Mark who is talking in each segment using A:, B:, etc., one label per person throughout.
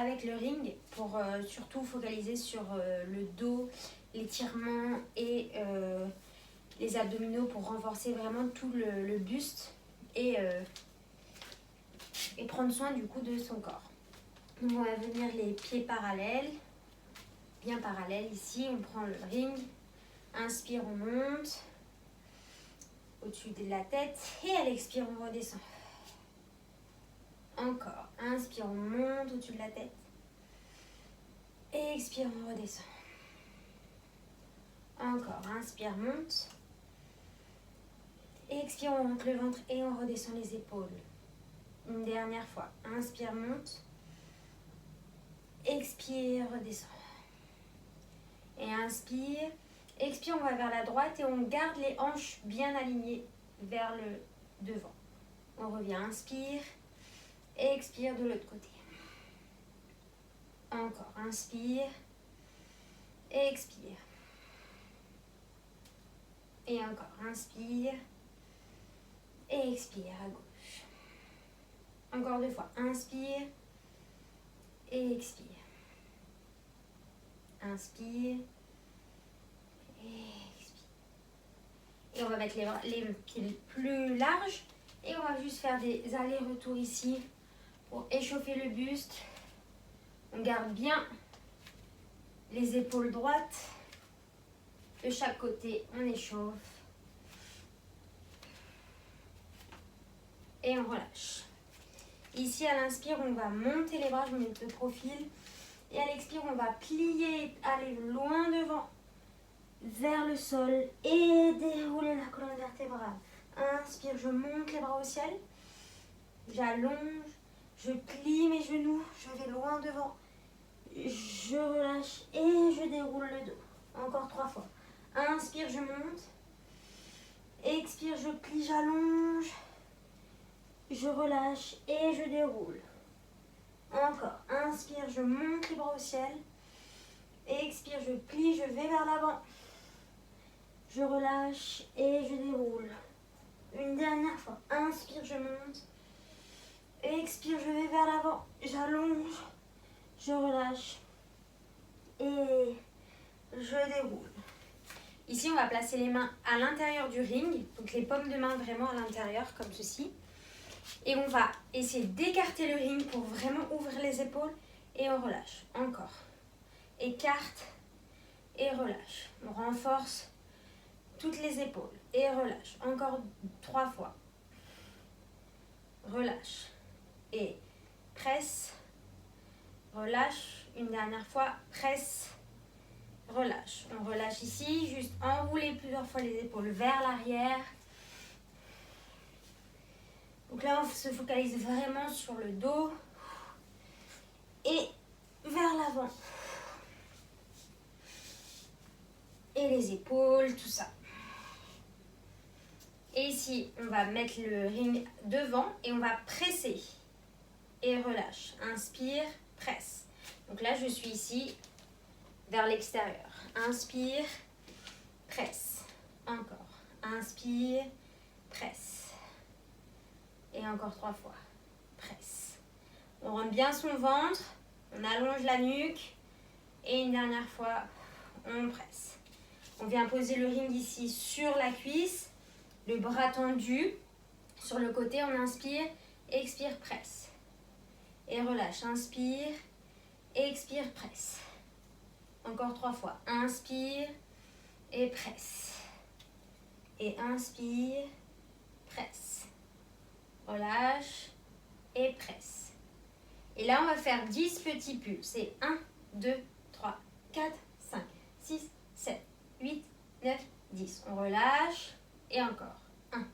A: avec le ring pour surtout focaliser sur le dos, l'étirement et les abdominaux pour renforcer vraiment tout le buste et prendre soin du coup de son corps. Donc on va venir les pieds parallèles, bien parallèles ici, on prend le ring, inspire, on monte au-dessus de la tête et à l'expire, on redescend. Encore, inspire, on monte au-dessus de la tête et expire, on redescend. Encore, inspire, monte, expire, on monte le ventre et on redescend les épaules. Une dernière fois, inspire, monte, expire, redescend. Et inspire, expire, on va vers la droite et on garde les hanches bien alignées vers le devant. On revient, inspire, expire de l'autre côté. Encore, inspire, expire. Et encore, inspire, expire à gauche. Encore 2 fois, inspire, expire. Inspire, expire. Et on va mettre les pieds plus larges et on va juste faire des allers-retours ici pour échauffer le buste. On garde bien les épaules droites. De chaque côté, on échauffe. Et on relâche. Ici, à l'inspire, on va monter les bras, je me mets de profil. Et à l'expire, on va plier, aller loin devant, vers le sol et dérouler la colonne vertébrale. Inspire, je monte les bras au ciel. J'allonge, je plie mes genoux, je vais loin devant. Je relâche et je déroule le dos. Encore 3 fois. Inspire, je monte. Expire, je plie, j'allonge. Je relâche et je déroule. Encore. Inspire, je monte les bras au ciel. Expire, je plie, je vais vers l'avant. Je relâche et je déroule. Une dernière fois. Inspire, je monte. Expire, je vais vers l'avant. J'allonge. Je relâche. Et je déroule. Ici, on va placer les mains à l'intérieur du ring. Donc les paumes de main vraiment à l'intérieur, comme ceci. Et on va essayer d'écarter le ring pour vraiment ouvrir les épaules. Et on relâche. Encore. Écarte et relâche. On renforce toutes les épaules. Et relâche. Encore 3 fois. Relâche. Et presse. Relâche. Une dernière fois. Presse. Relâche. On relâche ici. Juste enrouler plusieurs fois les épaules vers l'arrière. Donc là, on se focalise vraiment sur le dos. Et vers l'avant. Et les épaules, tout ça. Et ici, on va mettre le ring devant et on va presser. Et relâche. Inspire, presse. Donc là, je suis ici vers l'extérieur. Inspire, presse. Encore. Inspire, presse. Et encore 3 fois. Presse. On rentre bien son ventre. On allonge la nuque. Et une dernière fois, on presse. On vient poser le ring ici sur la cuisse. Le bras tendu. Sur le côté, on inspire. Expire, presse. Et relâche. Inspire. Expire, presse. Encore 3 fois. Inspire et presse. Et inspire, presse. Relâche et presse. Et là, on va faire 10 petits pulls. C'est 1, 2, 3, 4, 5, 6, 7, 8, 9, 10. On relâche et encore. 1, 2,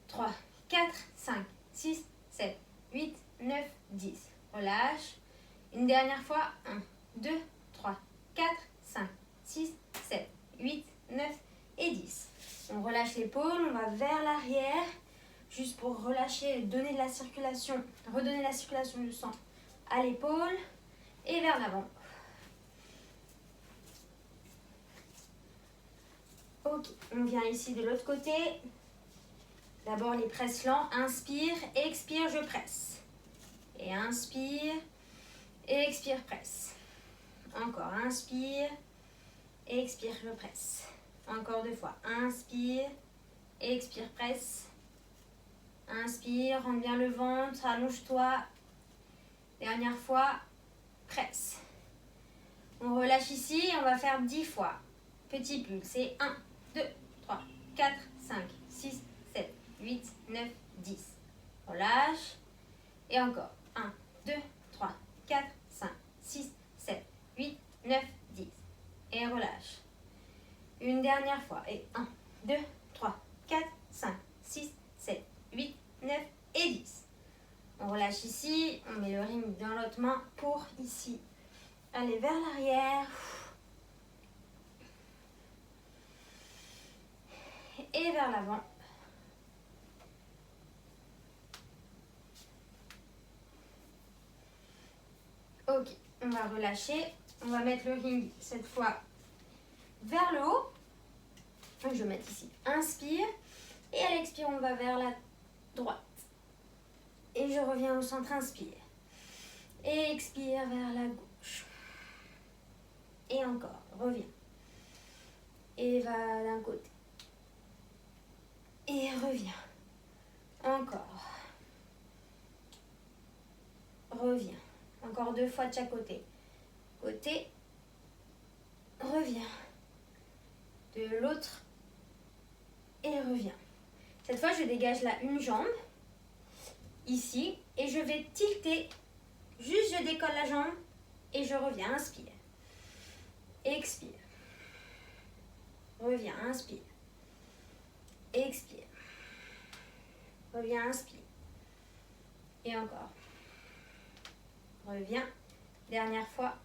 A: 3, 4, 5, 6, 7, 8, 9, 10. Relâche. Une dernière fois. 1, 2, 3, 4, 5, 6, 7, 8, 9 et 10. On relâche l'épaule, on va vers l'arrière, juste pour relâcher, donner de la circulation, redonner la circulation du sang à l'épaule et vers l'avant. Ok, on vient ici de l'autre côté. D'abord les presses lents, inspire, expire, je presse. Et inspire, expire, presse. Encore, inspire, expire, je presse. Encore 2 fois, inspire, expire, presse. Inspire, rentre bien le ventre, allonge-toi. Dernière fois, presse. On relâche ici et on va faire 10 fois. Petit pulse, c'est 1, 2, 3, 4, 5, 6, 7, 8, 9, 10. Relâche. Et encore. 1, 2, 3, 4, 5, 6, 7, 8, 9, 10. Et relâche. Une dernière fois. Et 1, 2, 3, 4, 5, 6, 7, 8, 9 et 10. On relâche ici. On met le ring dans l'autre main pour ici. Aller vers l'arrière. Et vers l'avant. Ok, on va relâcher. On va mettre le ring cette fois vers le haut. Je vais mettre ici. Inspire. Et à l'expire, on va vers la droite. Et je reviens au centre. Inspire. Et expire vers la gauche. Et encore. Reviens. Et va d'un côté. Et reviens. Encore. Reviens. Encore 2 fois de chaque côté. Côté. Reviens. De l'autre. Et reviens. Cette fois, je dégage là une jambe. Ici. Et je vais tilter. Juste, je décolle la jambe. Et je reviens. Inspire. Expire. Reviens. Inspire. Expire. Reviens. Inspire. Et encore. Reviens. Dernière fois.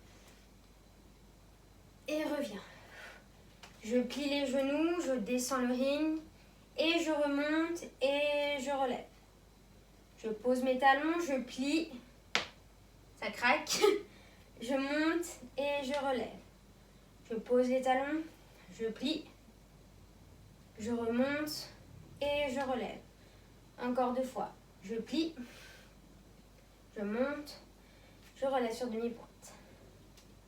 A: Et reviens. Je plie les genoux, je descends le ring. Et je remonte et je relève. Je pose mes talons, je plie. Ça craque. Je monte et je relève. Je pose les talons, je plie. Je remonte et je relève. Encore 2 fois. Je plie. Je monte. Je relève sur demi-pointe.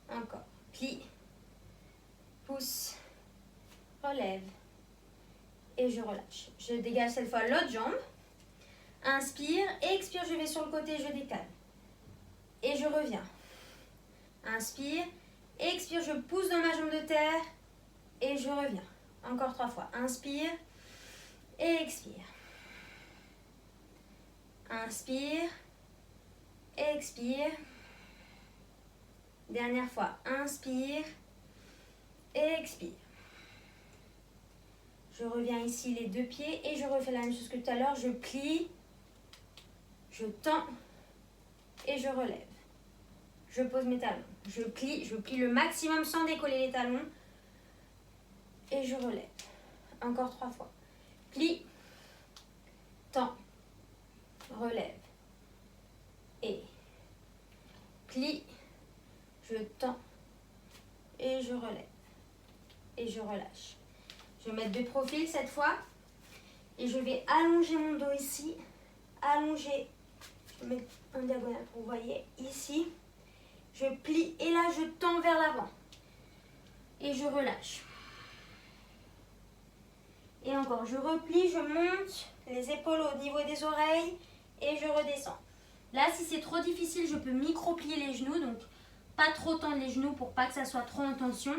A: Encore. Plie. Pousse. Relève. Et je relâche. Je dégage cette fois l'autre jambe. Inspire. Expire. Je vais sur le côté. Je décale. Et je reviens. Inspire. Expire. Je pousse dans ma jambe de terre. Et je reviens. Encore 3 fois. Inspire. Et expire. Inspire. Expire. Dernière fois. Inspire. Expire. Je reviens ici les 2 pieds et je refais la même chose que tout à l'heure. Je plie. Je tends. Et je relève. Je pose mes talons. Je plie le maximum sans décoller les talons. Et je relève. Encore 3 fois. Plie. Tends. Relève. Et plie. Je tends. Et je relève. Et je relâche. Je vais mettre de profil cette fois. Et je vais allonger mon dos ici. Allonger. Je vais mettre en diagonale pour vous voyez. Ici. Je plie et là je tends vers l'avant. Et je relâche. Et encore, je replie, je monte les épaules au niveau des oreilles et je redescends. Là, si c'est trop difficile, je peux micro-plier les genoux. Donc, pas trop tendre les genoux pour pas que ça soit trop en tension.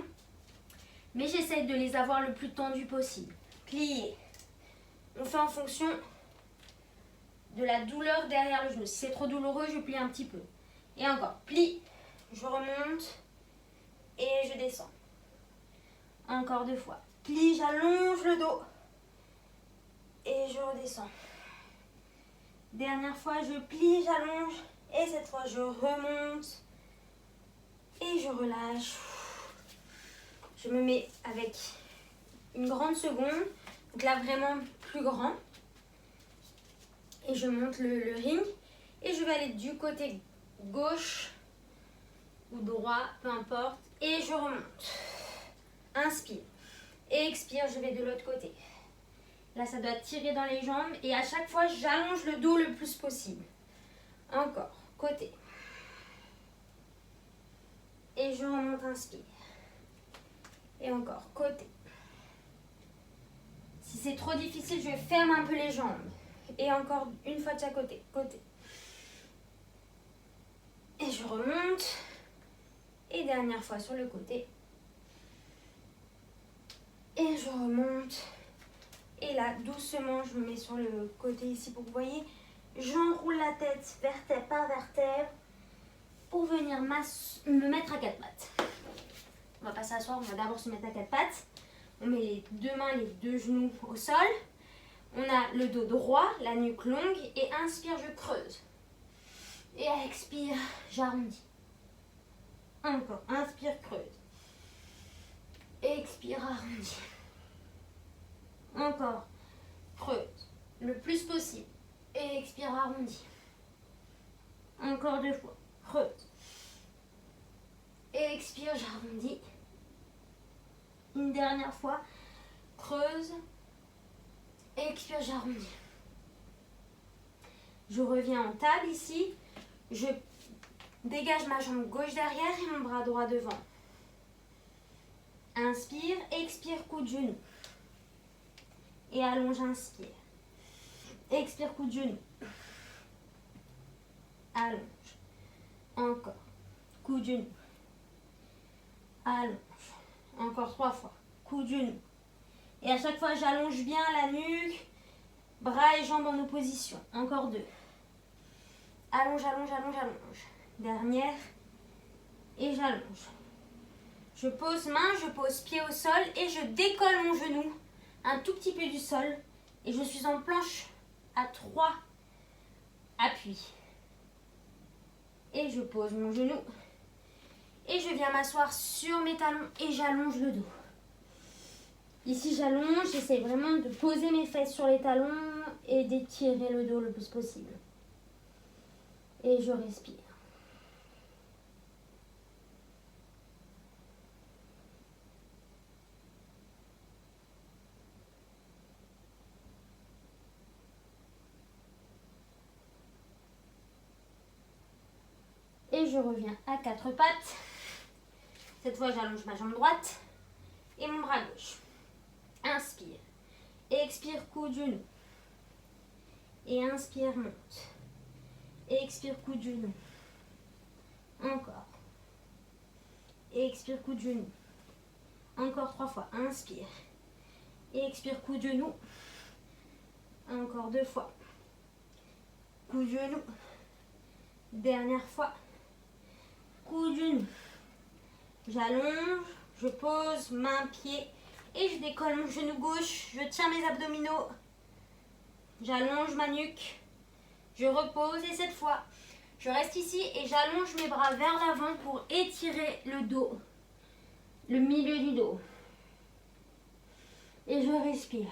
A: Mais j'essaye de les avoir le plus tendus possible. Plier. On fait en fonction de la douleur derrière le genou. Si c'est trop douloureux, je plie un petit peu. Et encore, plie. Je remonte et je descends. Encore 2 fois. Plie, j'allonge le dos. Et je redescends. Dernière fois, je plie, j'allonge. Et cette fois, je remonte. Et je relâche. Je me mets avec une grande seconde. Donc là, vraiment plus grand. Et je monte le ring. Et je vais aller du côté gauche ou droit, peu importe. Et je remonte. Inspire. Et expire, je vais de l'autre côté. Là, ça doit tirer dans les jambes. Et à chaque fois, j'allonge le dos le plus possible. Encore. Côté. et je remonte, inspire. Et encore, côté. Si c'est trop difficile, je ferme un peu les jambes. Et encore une fois de chaque côté, côté. Et je remonte. Et dernière fois sur le côté. Et je remonte. Et là, doucement, je me mets sur le côté ici pour que vous voyez. J'enroule la tête vertèbre par vertèbre pour venir me mettre à quatre pattes. On va pas s'asseoir, on va d'abord se mettre à quatre pattes. On met les deux mains, les deux genoux au sol. On a le dos droit, la nuque longue. Et inspire, je creuse. Et expire, j'arrondis. Encore, inspire, creuse. Expire, arrondis. Encore, creuse. Le plus possible. Et expire, arrondis. Encore deux fois, creuse. Et expire, j'arrondis. Une dernière fois, creuse. Et expire, j'arrondis. Je reviens en table ici. Je dégage ma jambe gauche derrière et mon bras droit devant. Inspire, expire, coup de genou. Et allonge, inspire. Expire, coup de genou. Allonge. Encore. Coup de genou. Allonge. Encore 3 fois. Coup de genou. Et à chaque fois, j'allonge bien la nuque. Bras et jambes en opposition. Encore 2. Allonge, allonge, allonge, allonge. Dernière. Et j'allonge. Je pose main, je pose pied au sol et je décolle mon genou un tout petit peu du sol. Et je suis en planche à 3 appuis. Et je pose mon genou. Et je viens m'asseoir sur mes talons et j'allonge le dos. Ici, j'allonge, j'essaie vraiment de poser mes fesses sur les talons et d'étirer le dos le plus possible. Et je respire. Et je reviens à quatre pattes. Cette fois, j'allonge ma jambe droite et mon bras gauche. Inspire. Expire, coup de genou. Et inspire, monte. Expire, coup de genou. Encore. Expire, coup de genou. Encore 3 fois. Inspire. Expire, coup de genou. Encore 2 fois. Coup de genou. Dernière fois. Coup de genou. J'allonge, je pose, main, pied et je décolle mon genou gauche. Je tiens mes abdominaux. J'allonge ma nuque. Je repose et cette fois, je reste ici et j'allonge mes bras vers l'avant pour étirer le dos, le milieu du dos. Et je respire.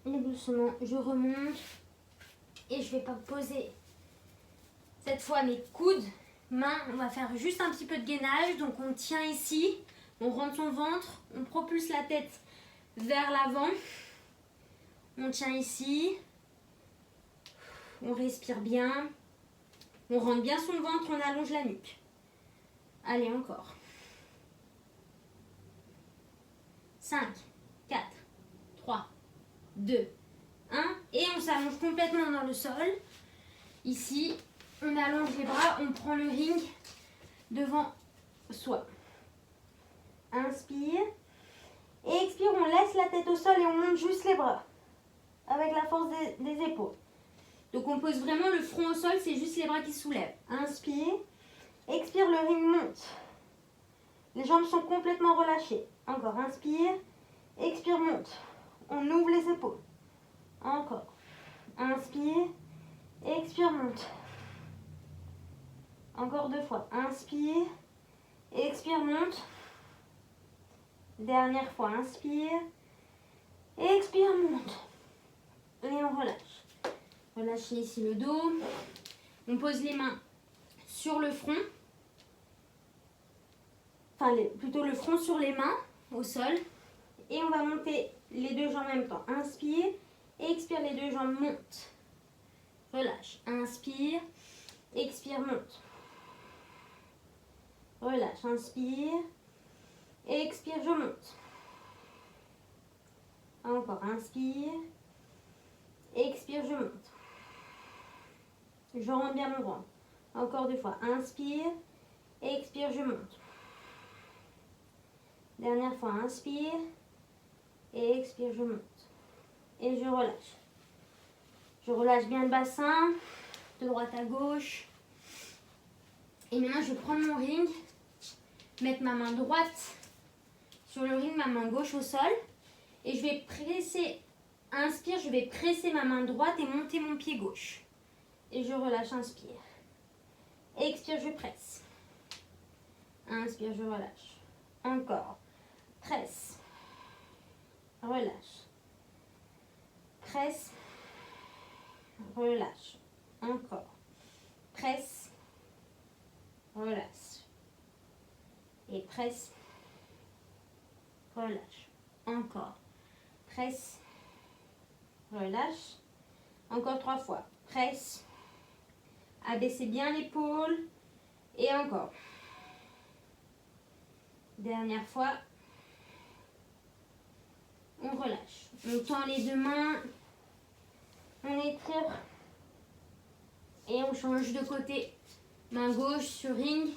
A: Et doucement, je remonte et je vais pas poser cette fois mes coudes, mains. On va faire juste un petit peu de gainage. Donc on tient ici, on rentre son ventre, on propulse la tête vers l'avant. On tient ici, on respire bien, on rentre bien son ventre, on allonge la nuque. Allez, encore. 5, 4, 3, 2, 1. Et on s'allonge complètement dans le sol. Ici, on allonge les bras, on prend le ring devant soi. Inspire. Et expire, on laisse la tête au sol et on monte juste les bras. Avec la force des épaules. Donc on pose vraiment le front au sol, c'est juste les bras qui se soulèvent. Inspire. Expire, le ring monte. Les jambes sont complètement relâchées. Encore, inspire. Expire, monte. On ouvre les épaules. Encore. Inspire. Expire, monte. Encore 2 fois. Inspire. Expire, monte. Dernière fois. Inspire. Expire, monte. Et on relâche. Relâchez ici le dos. On pose les mains sur le front. Enfin, plutôt le front sur les mains au sol. Et on va monter les deux jambes en même temps. Inspire, expire, les deux jambes montent. Relâche. Inspire, expire, monte. Relâche. Inspire, expire, je monte. Encore. Inspire, expire, je monte. Je rentre bien mon ventre. Encore 2 fois. Inspire, expire, je monte. Dernière fois. Inspire, et expire, je monte. Et je relâche. Je relâche bien le bassin, de droite à gauche. Et maintenant, je prends mon ring, mettre ma main droite sur le ring, ma main gauche au sol. Et je vais presser, inspire, je vais presser ma main droite et monter mon pied gauche. Et je relâche, inspire. Expire, je presse. Inspire, je relâche. Encore. Presse. Relâche. Presse. Relâche. Encore. Presse. Relâche. Et presse. Relâche. Encore. Presse. Relâche. Encore 3 fois. Presse. Abaissez bien l'épaule. Et encore. Dernière fois. On relâche. On tend les deux mains. On étire. Et on change de côté. Main gauche sur ring.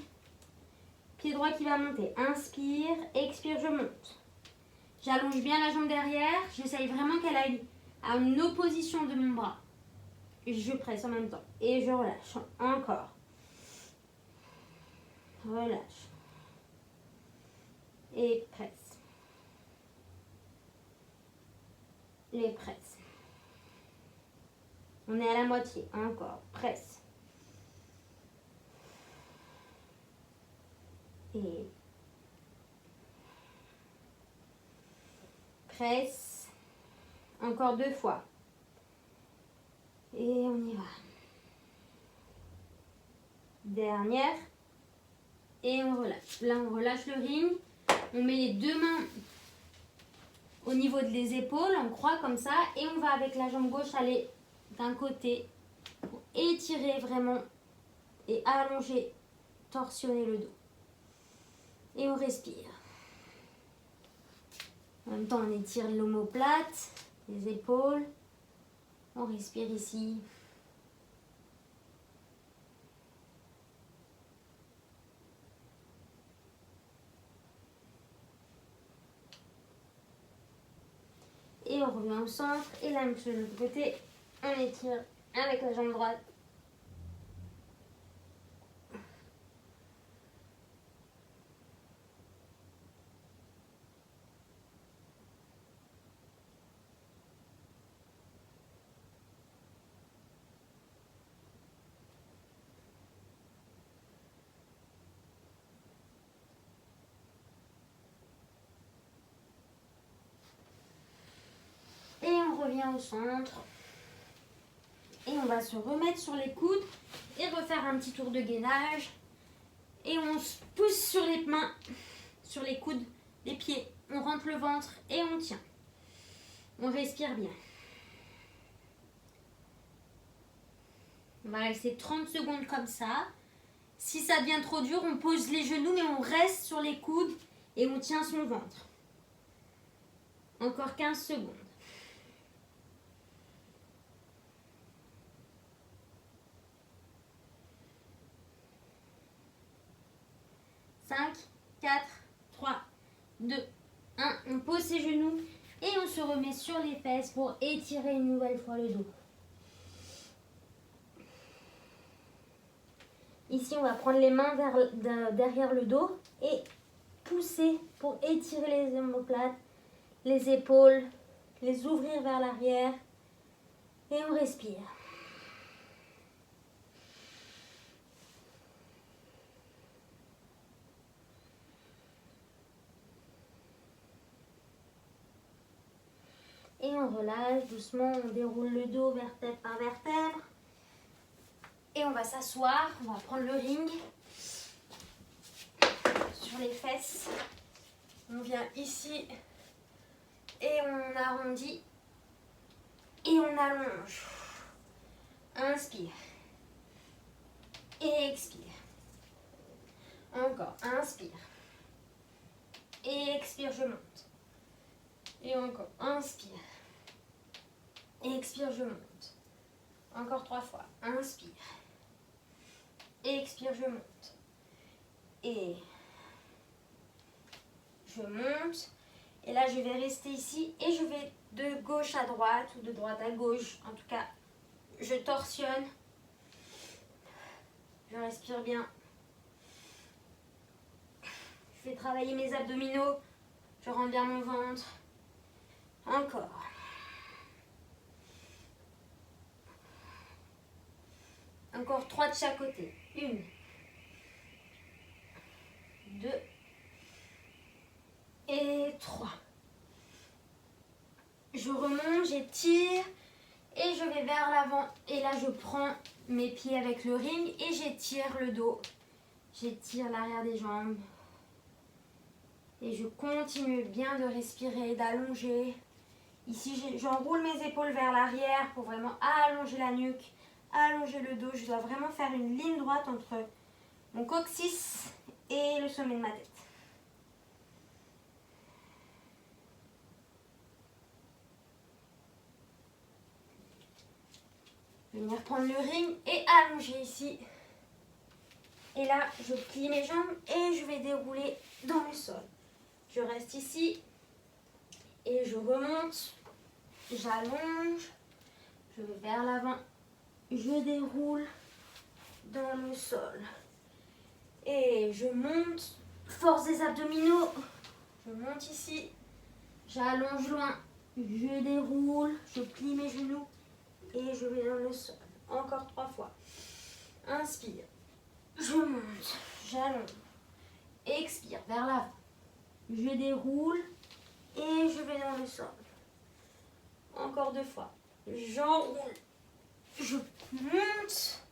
A: Pied droit qui va monter. Inspire. Expire, je monte. J'allonge bien la jambe derrière. J'essaye vraiment qu'elle aille à une opposition de mon bras. Je presse en même temps. Et je relâche. Encore. Relâche. Et presse. Et presse. On est à la moitié. Encore. Presse. Et presse. Encore 2 fois. Et on y va. Dernière. Et on relâche. Là, on relâche le ring. On met les deux mains au niveau des épaules, on croit comme ça. Et on va avec la jambe gauche aller d'un côté pour étirer vraiment et allonger, torsionner le dos. Et on respire. En même temps, on étire l'omoplate, les épaules. On respire ici. Et on revient au centre. Et la même chose de l'autre côté. On étire avec la jambe droite. Et on revient au centre. Et on va se remettre sur les coudes et refaire un petit tour de gainage. Et on se pousse sur les mains, sur les coudes, les pieds. On rentre le ventre et on tient. On respire bien. On va rester 30 secondes comme ça. Si ça devient trop dur, on pose les genoux mais on reste sur les coudes et on tient son ventre. Encore 15 secondes. 5, 4, 3, 2, 1. On pose ses genoux et on se remet sur les fesses pour étirer une nouvelle fois le dos. Ici, on va prendre les mains derrière le dos et pousser pour étirer les omoplates, les épaules, les ouvrir vers l'arrière. Et on respire. Et on relâche doucement, on déroule le dos vertèbre par vertèbre. Et on va s'asseoir, on va prendre le ring sur les fesses. On vient ici et on arrondit et on allonge. Inspire. Et expire. Encore, inspire. Et expire, je monte. Et encore, inspire. Et expire, je monte. Encore 3 fois, inspire. Et expire, je monte. Et je monte. Et là, je vais rester ici et je vais de gauche à droite ou de droite à gauche. En tout cas, je torsionne. Je respire bien. Je vais travailler mes abdominaux. Je rends bien mon ventre. Encore. Encore 3 de chaque côté. 1, 2 et 3. Je remonte, j'étire et je vais vers l'avant. Et là, je prends mes pieds avec le ring et j'étire le dos. J'étire l'arrière des jambes. Et je continue bien de respirer, d'allonger. Ici, j'enroule mes épaules vers l'arrière pour vraiment allonger la nuque, allonger le dos. Je dois vraiment faire une ligne droite entre mon coccyx et le sommet de ma tête. Je vais venir prendre le ring et allonger ici. Et là, je plie mes jambes et je vais dérouler dans le sol. Je reste ici et je remonte, j'allonge, je vais vers l'avant, je déroule dans le sol. Et je monte, force des abdominaux, je monte ici, j'allonge loin, je déroule, je plie mes genoux et je vais dans le sol. Encore 3 fois. Inspire, je monte, j'allonge, expire vers l'avant, je déroule et je vais dans le sol. Encore 2 fois. J'enroule, je monte,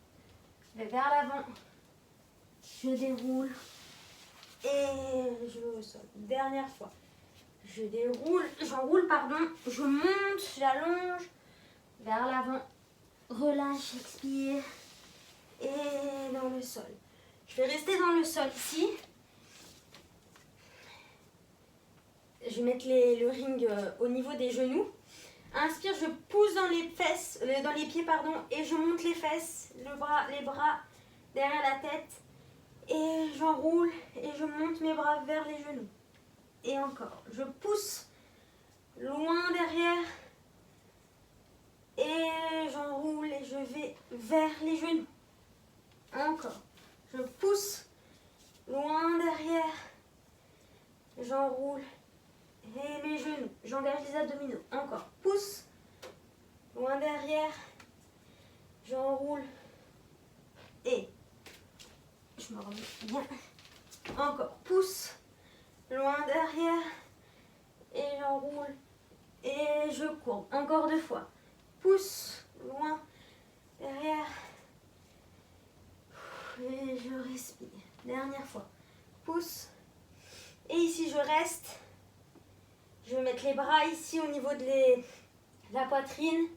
A: je vais vers l'avant, je déroule et je vais au sol. Dernière fois. Je déroule, j'enroule, pardon, je monte, j'allonge, vers l'avant, relâche, expire et dans le sol. Je vais rester dans le sol ici. Je vais mettre le ring au niveau des genoux. Inspire, je pousse dans les fesses, dans les pieds, pardon, et je monte les fesses, les bras derrière la tête. Et j'enroule et je monte mes bras vers les genoux. Et encore, je pousse loin derrière. Et j'enroule et je vais vers les genoux. Encore, je pousse loin derrière. J'enroule et mes genoux. J'engage les abdominaux. Encore, pousse loin derrière. J'enroule et je me remets bien. Encore, pousse loin derrière et j'enroule et je courbe. Encore 2 fois. Pousse loin derrière et je respire. Dernière fois. Pousse et ici je reste. Je vais mettre les bras ici au niveau de la poitrine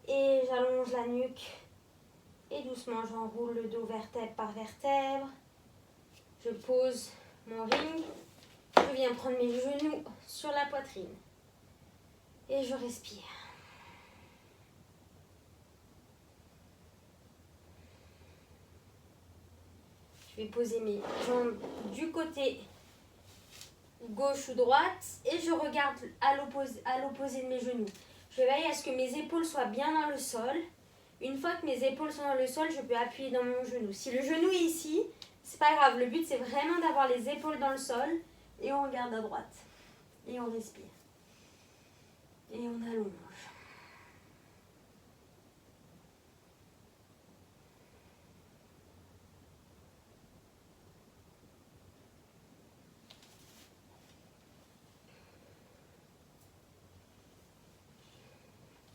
A: et j'allonge la nuque et doucement j'enroule le dos vertèbre par vertèbre. Je pose mon ring, je viens prendre mes genoux sur la poitrine et je respire. Je vais poser mes jambes du côté gauche ou droite et je regarde à l'opposé de mes genoux. Je veille à ce que mes épaules soient bien dans le sol. Une fois que mes épaules sont dans le sol, je peux appuyer dans mon genou. Si le genou est ici, c'est pas grave. Le but, c'est vraiment d'avoir les épaules dans le sol et on regarde à droite. Et on respire. Et on allonge.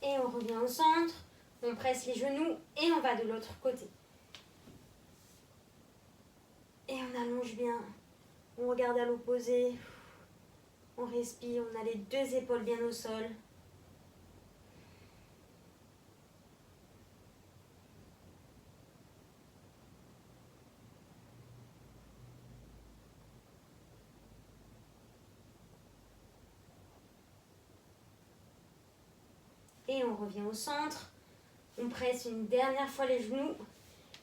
A: Et on revient au centre, on presse les genoux et on va de l'autre côté. allonge bien. On regarde à l'opposé. On respire, on a les deux épaules bien au sol. Et on revient au centre. On presse une dernière fois les genoux.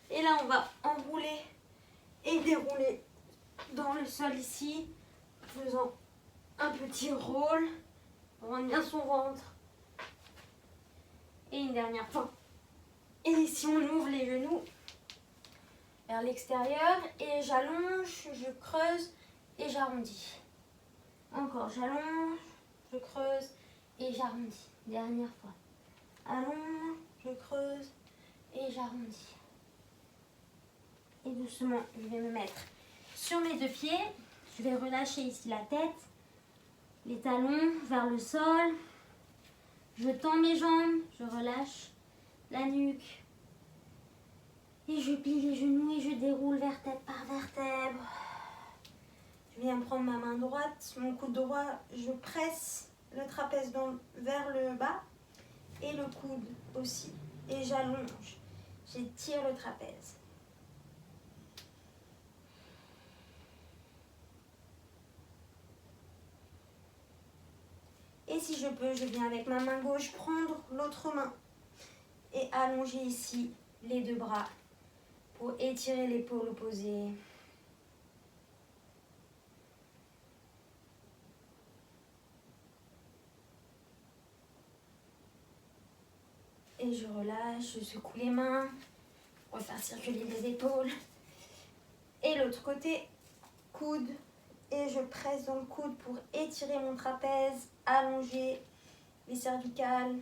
A: Et là, on va enrouler et dérouler dans le sol ici, en faisant un petit roll. On rend bien son ventre. Et une dernière fois. Et ici, on ouvre les genoux vers l'extérieur. Et j'allonge, je creuse et j'arrondis. Encore, j'allonge, je creuse et j'arrondis. Dernière fois. Allonge, je creuse et j'arrondis. Et doucement, je vais me mettre sur mes deux pieds. Je vais relâcher ici la tête, les talons vers le sol. Je tends mes jambes, je relâche la nuque. Et je plie les genoux et je déroule vertèbre par vertèbre. Je viens prendre ma main droite, mon coude droit, je presse le trapèze vers le bas et le coude aussi. Et j'allonge, j'étire le trapèze. Et si je peux, je viens avec ma main gauche prendre l'autre main et allonger ici les deux bras pour étirer l'épaule opposée. Et je relâche, je secoue les mains pour faire circuler les épaules. Et l'autre côté, coude. Et je presse dans le coude pour étirer mon trapèze, allonger les cervicales.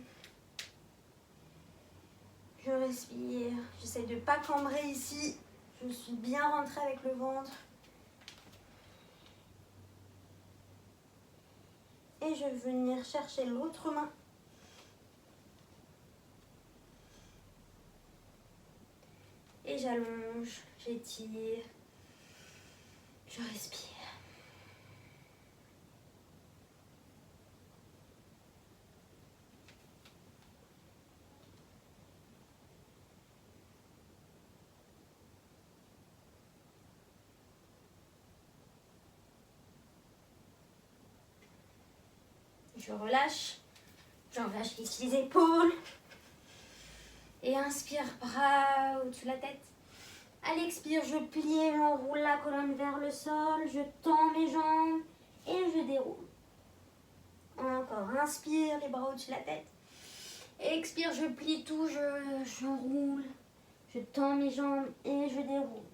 A: Je respire. J'essaie de ne pas cambrer ici. Je suis bien rentrée avec le ventre. Et je vais venir chercher l'autre main. Et j'allonge, j'étire, je respire. Je relâche, j'enlâche ici les épaules. Et inspire, bras au-dessus de la tête. À l'expire, je plie et j'enroule la colonne vers le sol. Je tends mes jambes et je déroule. Encore, inspire, les bras au-dessus de la tête. Expire, je plie tout, j'enroule. Je tends mes jambes et je déroule.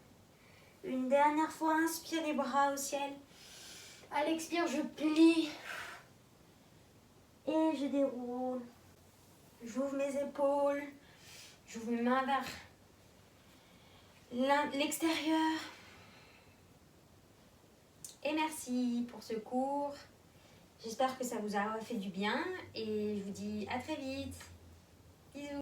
A: Une dernière fois, inspire, les bras au ciel. À l'expire, je plie et je déroule. J'ouvre mes épaules. J'ouvre mes mains vers l'extérieur. Et merci pour ce cours. J'espère que ça vous a fait du bien et je vous dis à très vite. Bisous.